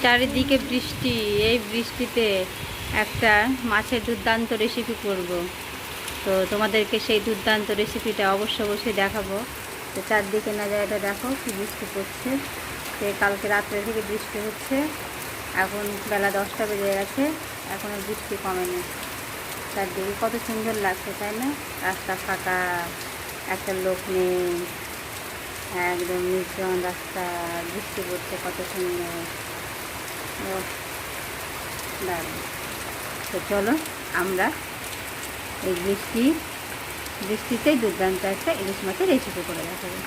চারিদিকে বৃষ্টি। এই বৃষ্টিতে একটা মাছের দুর্দান্ত রেসিপি করব। তো তোমাদেরকে সেই দুর্দান্ত রেসিপিটা অবশ্যই দেখাবো। তো চারদিকে নাজারাটা দেখো কি বৃষ্টি পড়ছে। তো কালকে রাত্রে থেকে বৃষ্টি হচ্ছে, এখন বেলা 10টা বেজে গেছে, এখনও বৃষ্টি কমেনি। চারদিকে কত সুন্দর লাগছে তাই না? রাস্তা ফাঁকা, একটা লোক নেই, একদম নির্জন রাস্তা, বৃষ্টি পড়ছে কত সুন্দর। দারুণ। তো চলো আমরা এই বৃষ্টিতেই দুর্দান্ত একটা ইলিশ মাছের রেসিপি করে দেখাবো।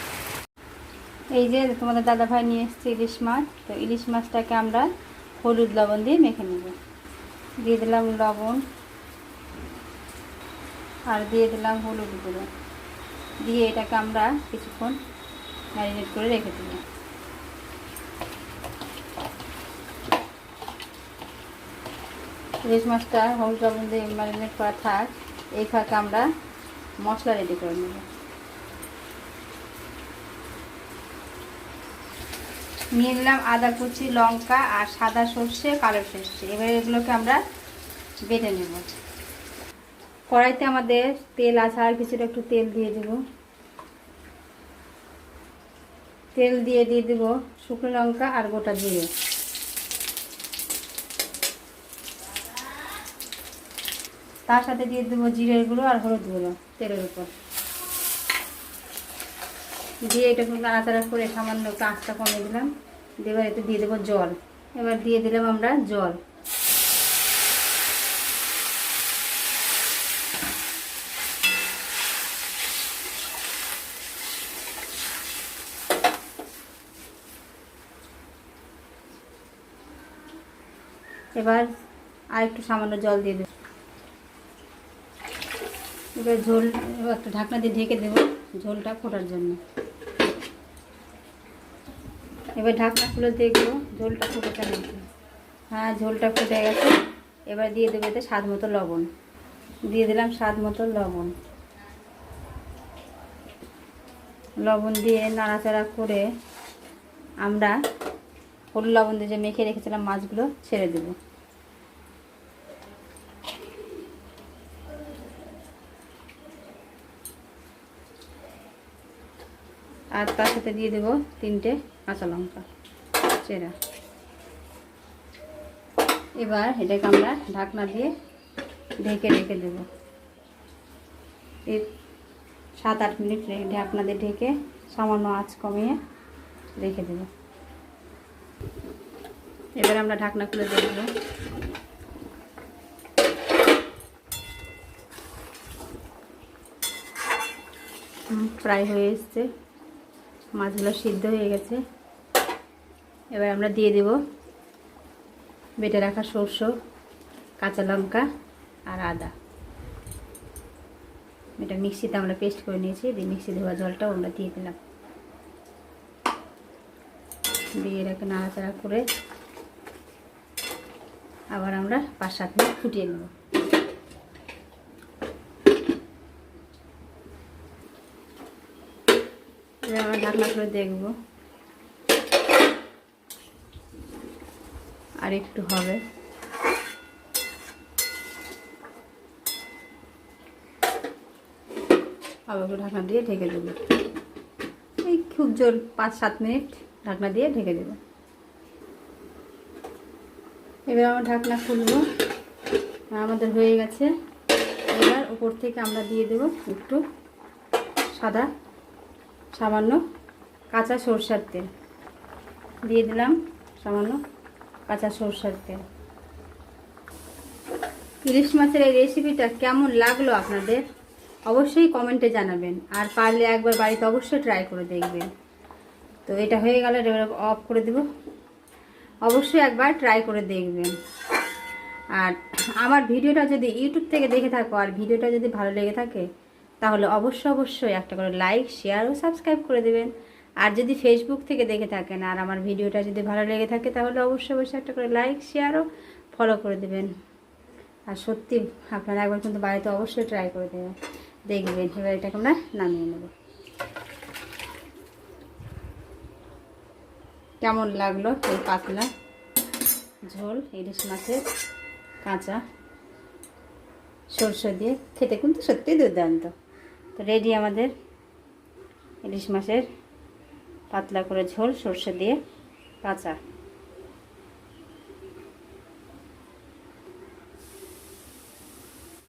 এই যে তোমাদের দাদাভাই নিয়ে এসছে ইলিশ মাছ। তো ইলিশ মাছটাকে আমরা হলুদ লবণ দিয়ে মেখে নেব। দিয়ে দিলাম লবণ আর দিয়ে দিলাম হলুদ গুঁড়ো, দিয়ে এটাকে আমরা কিছুক্ষণ ম্যারিনেট করে রেখে দেব। ইলিশ মাছটা হলুদ লবণ দিয়ে ম্যারিনেট করা থাক, এই ফাঁকে আমরা মশলা রেডি করে নেব। নিয়ে নিলাম আদা কুচি, লঙ্কা আর সাদা সর্ষে, কালো সর্ষে। এবার এগুলোকে আমরা বেটে নেব। কড়াইতে আমাদের তেল আছে, আর কিছুটা একটু তেল দিয়ে দেব। তেল দিয়ে দেব শুকনো লঙ্কা আর গোটা জিরে। তার সাথে দিয়ে দেবো জিরের গুঁড়ো আর হলুদ গুঁড়ো তেলের উপর দিয়ে এটাকে নাড়াচাড়া করে সামান্য একটু আঁচটা কমিয়ে দিলাম। এবার এতে দিয়ে দেবো জল। এবার দিয়ে দিলাম আমরা জল। এবার আর একটু সামান্য জল দিয়ে দেবো। এবার ঝোল একটু ঢাকনা দিয়ে ঢেকে দেবো ঝোলটা ফোটার জন্য। এবার ঢাকনা খুলে দেখবো ঝোলটা ফুটেছে নাকি। হ্যাঁ, ঝোলটা ফুটে গেছে। এবার দিয়ে দেবো এতে স্বাদ মতো লবণ। দিয়ে দিলাম স্বাদ মতো লবণ। লবণ দিয়ে নাড়াচাড়া করে আমরা হলুদ লবণ দিয়ে যে মেখে রেখেছিলাম মাছগুলো ছেড়ে দেব। আর তার সাথে দিয়ে দেব 3টে কাঁচা লঙ্কা চেরা। এবার এটাকে আমরা ঢাকনা দিয়ে ঢেকে রেখে দেব। এই 7-8 মিনিট ঢাকনা দিয়ে ঢেকে সামান্য আঁচ কমিয়ে রেখে দেব। এবার আমরা ঢাকনা খুলে দেখব। প্রায় হয়ে এসছে, মাছগুলো সিদ্ধ হয়ে গেছে। এবার আমরা দিয়ে দেব বেটে রাখা সরষে, কাঁচা লঙ্কা আর আদা। এটা মিক্সিতে আমরা পেস্ট করে নিয়েছি, দিয়ে মিক্সি ধোয়া জলটাও আমরা দিয়ে দিলাম। দিয়ে এটাকে নাড়াচাড়া করে আবার আমরা 5-7 মিনিট ফুটিয়ে নেব। এবার আমরা ঢাকনা করে দেখব, আর একটু হবে। আবার ঢাকনা দিয়ে ঢেকে দেব। এই খুব জোর 5-7 মিনিট ঢাকনা দিয়ে ঢেকে দেব। এবার আমরা ঢাকনা খুলব। আমাদের হয়ে গেছে। এবার উপর থেকে আমরা দিয়ে দেব একটু সামান্য কাঁচা সরষের তেল। দিয়ে দিলাম সামান্য কাঁচা সরষের তেল। ইলিশ মাছের এই রেসিপিটা কেমন লাগলো আপনাদের অবশ্যই কমেন্টে জানাবেন, আর পারলে একবার বাড়িতে অবশ্যই ট্রাই করে দেখবেন। তো এটা হয়ে গেলে এবার অফ করে দেব। অবশ্যই একবার ট্রাই করে দেখবেন। আর আমার ভিডিওটা যদি ইউটিউব থেকে দেখে থাকো আর ভিডিওটা যদি ভালো লেগে থাকে তাহলে অবশ্যই একটা করে লাইক, শেয়ার ও সাবস্ক্রাইব করে দেবেন। আর যদি ফেসবুক থেকে দেখে থাকেন আর আমার ভিডিওটা যদি ভালো লেগে থাকে তাহলে অবশ্যই একটা করে লাইক, শেয়ার ও ফলো করে দেবেন। আর সত্যি আপনারা একবার কিন্তু বাড়িতে অবশ্যই ট্রাই করে দেখবেন। এবার এটাকে আমরা নামিয়ে নেব। কেমন লাগলো এই পাতলা ঝোল ইলিশ মাছের কাঁচা সরষে দিয়ে, খেতে কিন্তু সত্যিই দুর্দান্ত। তো রেডি আমাদের ইলিশ মাছের পাতলা করে ঝোল সরষে দিয়ে কাঁচা।